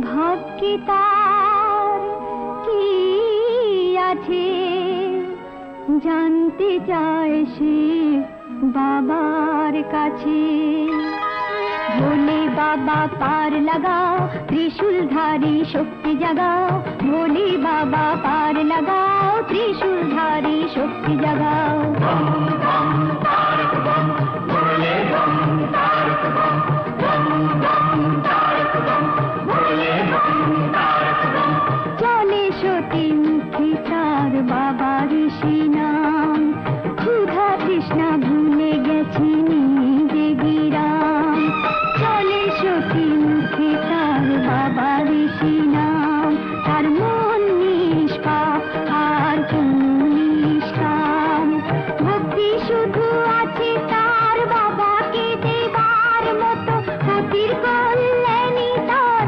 ভাগ্যে তার কি আছে জানতে চায় সে বাবার কাছে। ভোলে বাবা পার লাগাও, ত্রিশূলধারী শক্তি জাগাও। ভোলে বাবা পার লাগাও, ত্রিশূলধারী শক্তি জাগাও। Bomb bomb Tarak bomb,